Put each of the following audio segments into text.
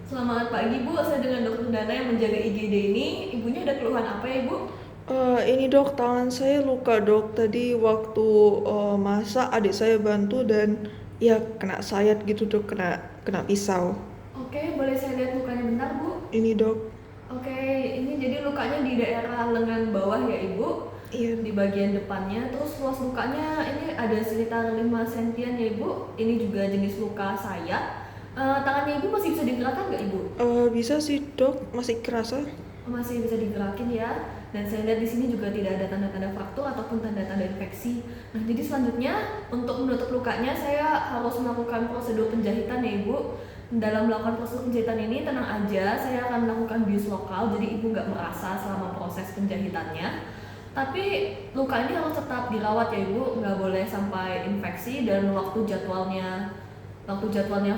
Selamat pagi Bu, saya dengan Dokter Dana yang menjaga IGD ini. Ibunya ada keluhan apa ya Ibu? Ini dok, tangan saya luka dok. Tadi waktu masak adik saya bantu dan ya kena sayat gitu dok, kena pisau. Oke, boleh saya lihat lukanya bentar Bu? Ini dok, Oke, ini jadi lukanya di daerah lengan bawah ya Ibu, iya. di bagian depannya. Terus luas lukanya ini ada sekitar 5 sentian ya Ibu. Ini juga jenis luka sayat. Tangannya Ibu masih bisa digerakkan nggak Ibu? Bisa sih dok, masih kerasa. Masih bisa digerakin ya. Dan saya lihat di sini juga tidak ada tanda-tanda fraktur ataupun tanda-tanda infeksi. Nah, jadi selanjutnya untuk menutup lukanya saya harus melakukan prosedur penjahitan ya Ibu. Dalam melakukan prosedur penjahitan ini tenang aja, saya akan melakukan bius lokal, jadi Ibu nggak merasa selama proses penjahitannya. Tapi luka ini harus tetap dirawat ya Ibu, nggak boleh sampai infeksi dan waktu jadwalnya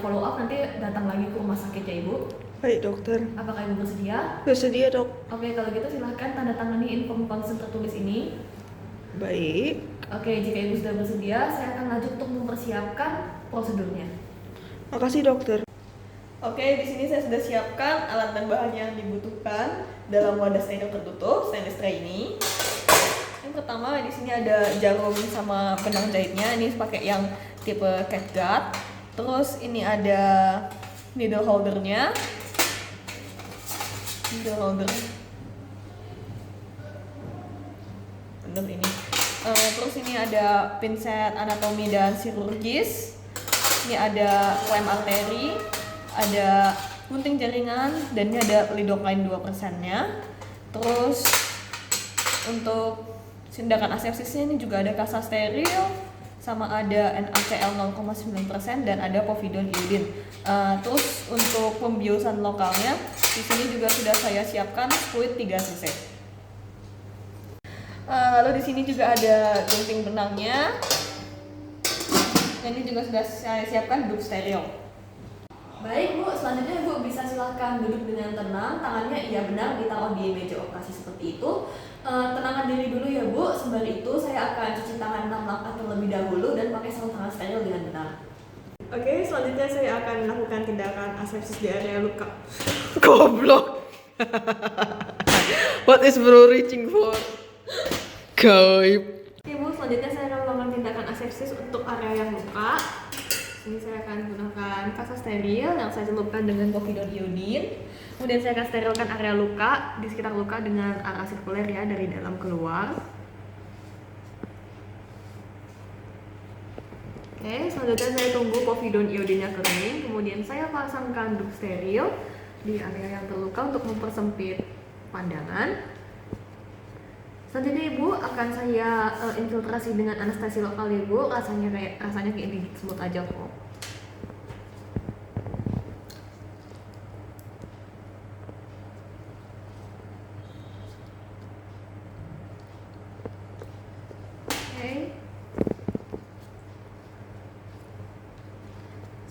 follow up nanti datang lagi ke rumah sakit ya Ibu. Baik dokter. Apakah Ibu bersedia? Bersedia dok. Oke, kalau gitu silahkan tanda tangani inform consent tertulis ini. Baik. Oke, jika Ibu sudah bersedia, saya akan lanjut untuk mempersiapkan prosedurnya. Makasih dokter. Oke, di sini saya sudah siapkan alat dan bahan yang dibutuhkan dalam wadah steril tertutup stainless tray ini. Yang pertama di sini ada jarum sama benang jahitnya. Ini pakai yang tipe catgut. Terus ini ada needle holdernya. Needle holder. Bener ini. Terus ini ada pinset anatomi dan chirurgis. Ini ada lem arteri, ada gunting jaringan, dan ini ada lidocaine 2%-nya. Terus untuk tindakan asepsisnya ini juga ada kasa steril, sama ada NaCl 0,9% dan ada povidone iodine. Terus untuk pembiusan lokalnya di sini juga sudah saya siapkan fluid 3 cc. Lalu di sini juga ada gunting benangnya. Dan ini juga sudah saya siapkan duduk steril. Baik Bu, selanjutnya Bu bisa silahkan duduk dengan tenang, tangannya iya benar ditaruh di meja operasi seperti itu. Tenangkan diri dulu ya Bu, sembari itu saya akan cuci tangan 6 langkah terlebih dahulu dan pakai sarung tangan steril dengan benar. Oke, selanjutnya saya akan melakukan tindakan asepsis di area luka. Goblok. What is bro reaching for? Gaib. Oke Bu, selanjutnya saya akan melakukan tindakan asepsis untuk area yang luka. Ini saya akan gunakan kasa steril yang saya celupkan dengan povidone iodine. Kemudian saya akan sterilkan area luka di sekitar luka dengan arah sirkuler ya, dari dalam keluar. Oke, selanjutnya saya tunggu povidone iodinnya kering. Kemudian saya pasangkan duk steril di area yang terluka untuk mempersempit pandangan. Selanjutnya Ibu akan saya infiltrasi dengan anestesi lokal Ibu. Rasanya kayak digigit semut aja kok. Oke.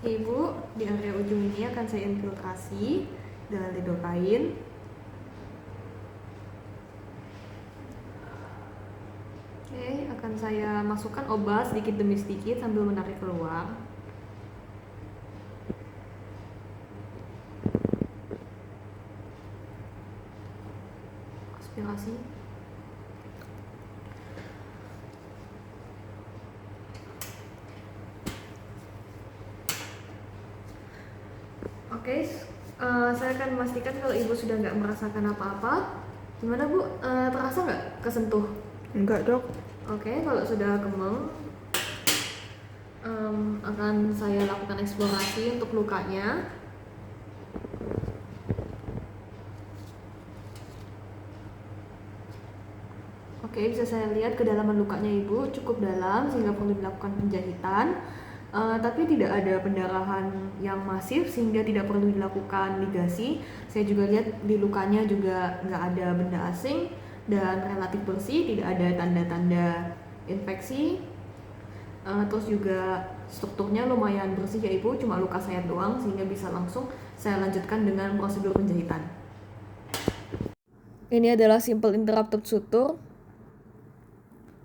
Ibu di area ujung ini akan saya infiltrasi dengan lidocaine. Oke, akan saya masukkan obat sedikit demi sedikit sambil menarik keluar. Aspirasi. Oke, saya akan memastikan kalau Ibu sudah nggak merasakan apa-apa. Gimana Bu? Terasa nggak kesentuh? Enggak dok. Oke, kalau sudah kemeng, akan saya lakukan eksplorasi untuk lukanya. Oke, bisa saya lihat kedalaman lukanya Ibu cukup dalam sehingga perlu dilakukan penjahitan. Tapi tidak ada pendarahan yang masif sehingga tidak perlu dilakukan ligasi. Saya juga lihat di lukanya juga nggak ada benda asing dan relatif bersih, tidak ada tanda-tanda infeksi. Terus juga strukturnya lumayan bersih ya Ibu, cuma luka sayat doang sehingga bisa langsung saya lanjutkan dengan prosedur penjahitan. Ini adalah simple interrupted suture.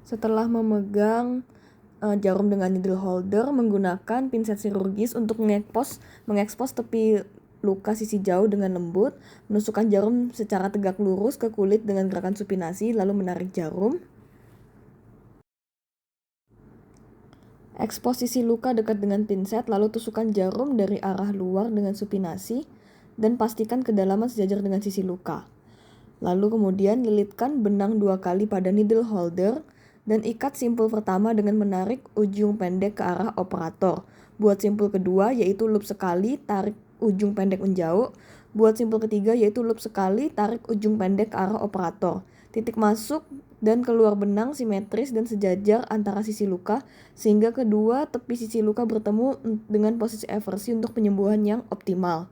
Setelah memegang jarum dengan needle holder menggunakan pinset chirurgis untuk mengekspos tepi luka sisi jauh dengan lembut, menusukkan jarum secara tegak lurus ke kulit dengan gerakan supinasi, lalu menarik jarum. Eksposisi luka dekat dengan pinset, lalu tusukkan jarum dari arah luar dengan supinasi, dan pastikan kedalaman sejajar dengan sisi luka. Lalu kemudian lilitkan benang 2 kali pada needle holder, dan ikat simpul pertama dengan menarik ujung pendek ke arah operator. Buat simpul kedua yaitu loop sekali, tarik ujung pendek menjauh. Buat simpul ketiga yaitu loop sekali, tarik ujung pendek ke arah operator. Titik masuk dan keluar benang simetris dan sejajar antara sisi luka, sehingga kedua tepi sisi luka bertemu dengan posisi eversi untuk penyembuhan yang optimal.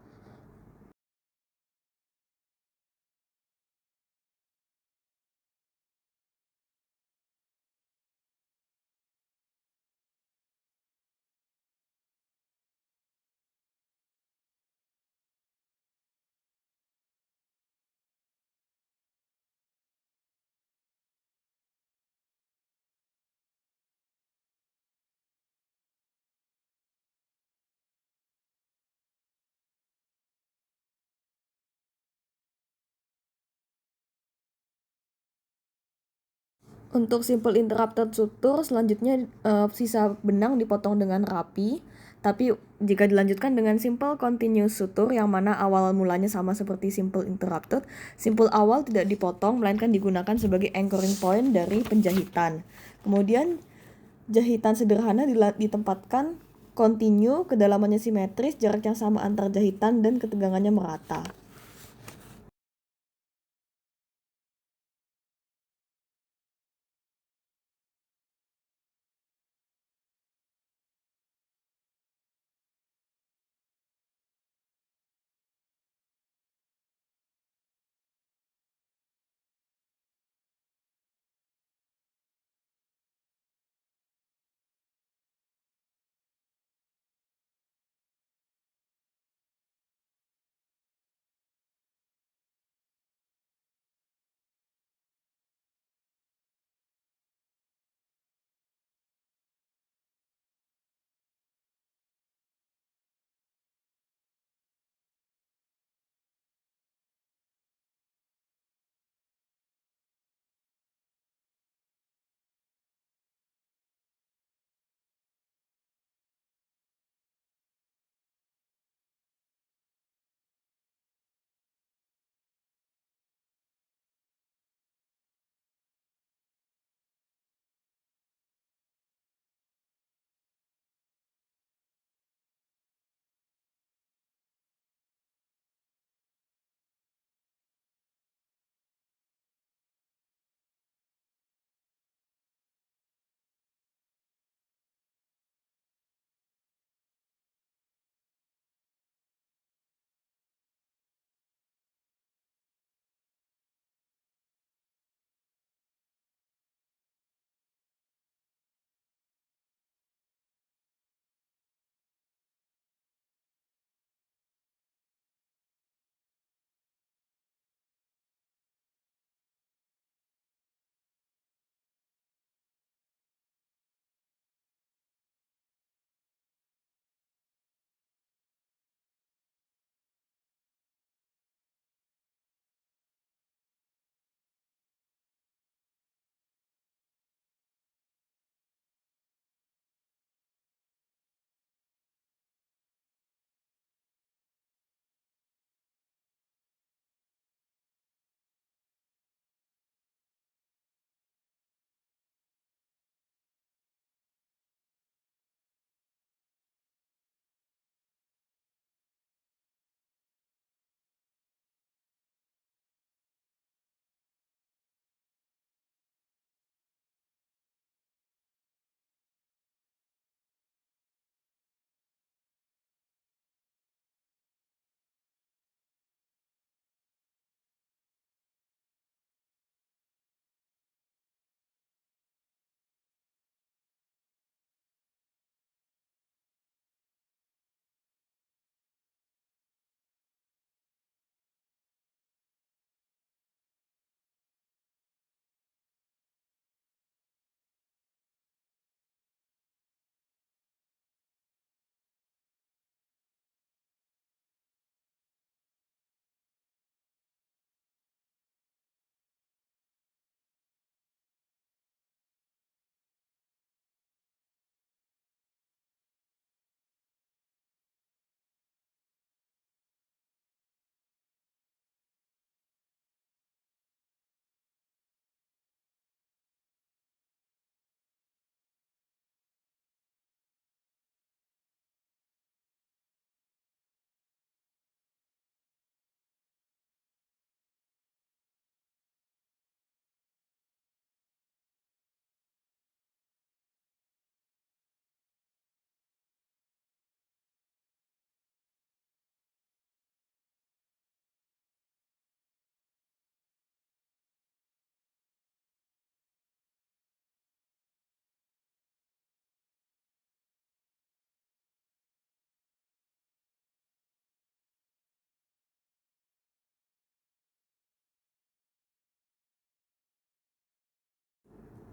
Untuk simple interrupted suture, selanjutnya sisa benang dipotong dengan rapi. Tapi jika dilanjutkan dengan simple continuous suture yang mana awal mulanya sama seperti simple interrupted, simple awal tidak dipotong melainkan digunakan sebagai anchoring point dari penjahitan. Kemudian jahitan sederhana ditempatkan continue, kedalamannya simetris, jarak yang sama antar jahitan dan ketegangannya merata.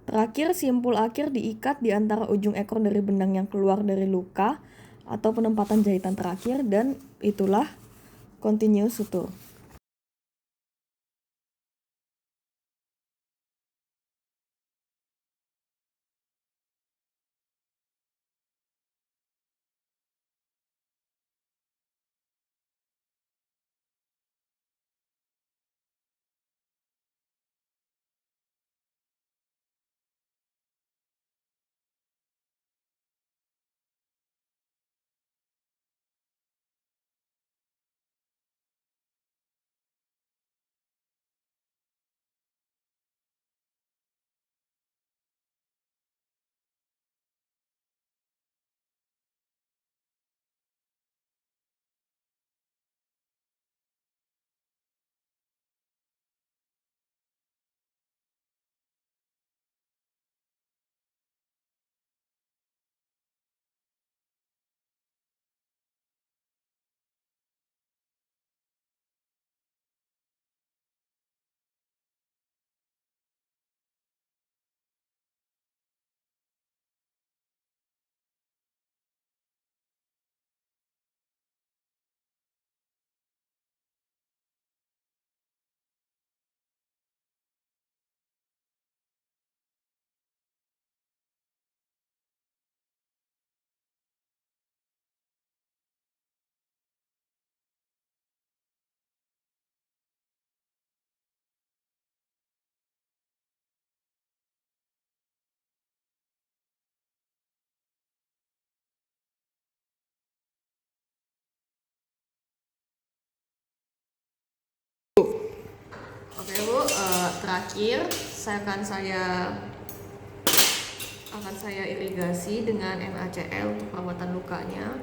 Terakhir, simpul akhir diikat di antara ujung ekor dari benang yang keluar dari luka atau penempatan jahitan terakhir, dan itulah continuous suture. Oke Bu, terakhir akan saya irigasi dengan NaCl untuk perawatan lukanya.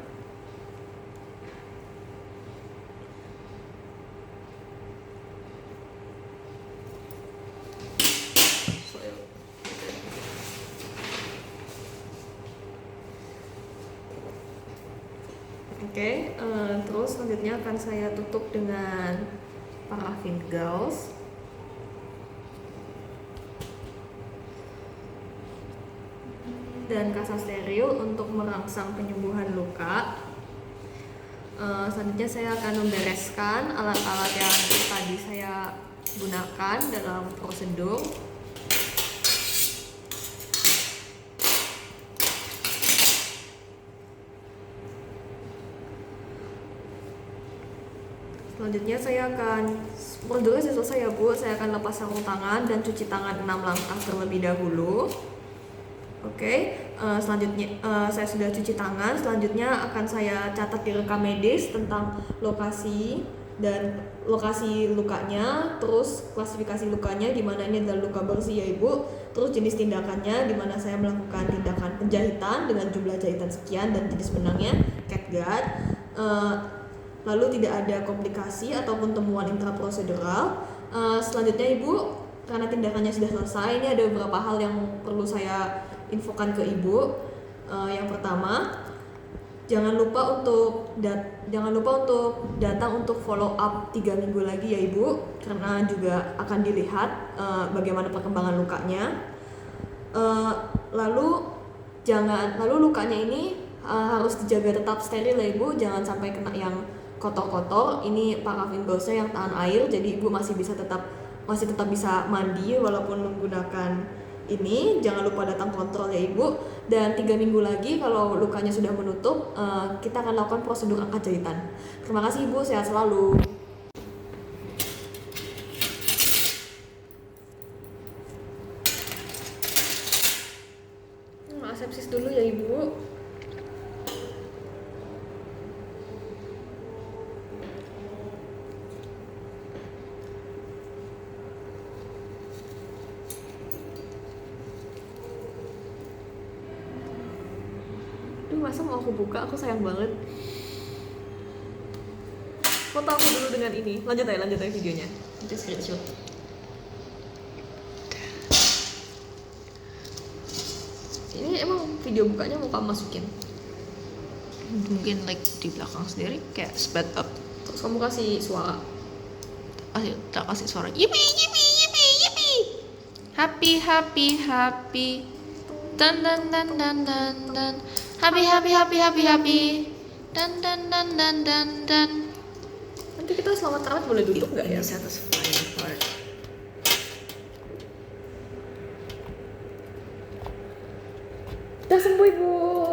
Oke, terus selanjutnya akan saya tutup dengan parafin gauze. Dan kasa steril untuk merangsang penyembuhan luka. Selanjutnya saya akan membereskan alat-alat yang tadi saya gunakan dalam prosedur. Selanjutnya prosedurnya sudah selesai ya Bu, saya akan lepas sarung tangan dan cuci tangan 6 langkah terlebih dahulu. Oke, selanjutnya saya sudah cuci tangan. Selanjutnya akan saya catat di rekam medis tentang lokasi lukanya, terus klasifikasi lukanya, di mana ini adalah luka bersih ya Ibu. Terus jenis tindakannya, di mana saya melakukan tindakan penjahitan dengan jumlah jahitan sekian dan jenis benangnya catgut. Lalu tidak ada komplikasi ataupun temuan intraprosedural. Selanjutnya Ibu, karena tindakannya sudah selesai, ini ada beberapa hal yang perlu saya infokan ke Ibu. Yang pertama, jangan lupa untuk datang untuk follow up 3 minggu lagi ya Ibu, karena juga akan dilihat bagaimana perkembangan lukanya. Lalu lukanya ini harus dijaga tetap steril ya Ibu, jangan sampai kena yang kotor-kotor. Ini parafin gauze yang tahan air, jadi Ibu masih tetap bisa mandi walaupun menggunakan ini. Jangan lupa datang kontrol ya Ibu. Dan 3 minggu lagi kalau lukanya sudah menutup, kita akan lakukan prosedur angkat jahitan. Terima kasih Ibu, sehat selalu. Asepsis dulu ya Ibu. Masa mau aku buka, aku sayang banget. Foto aku dulu dengan ini. Lanjut aja videonya. Nanti screenshot. Ini emang video bukanya mau kamu masukin? Mungkin di belakang sendiri kayak speed up. Terus kamu kasih suara. Tak kasih suara yipi yipi yipi yipi. Happy, happy, happy. Dan dan dan dan dan dan. Happy, happy, happy, happy, happy. Dan dan dan dan dan dan. Nanti kita selamat rawat boleh duduk nggak ya? Ini satisfying part. Udah sembuh ibu.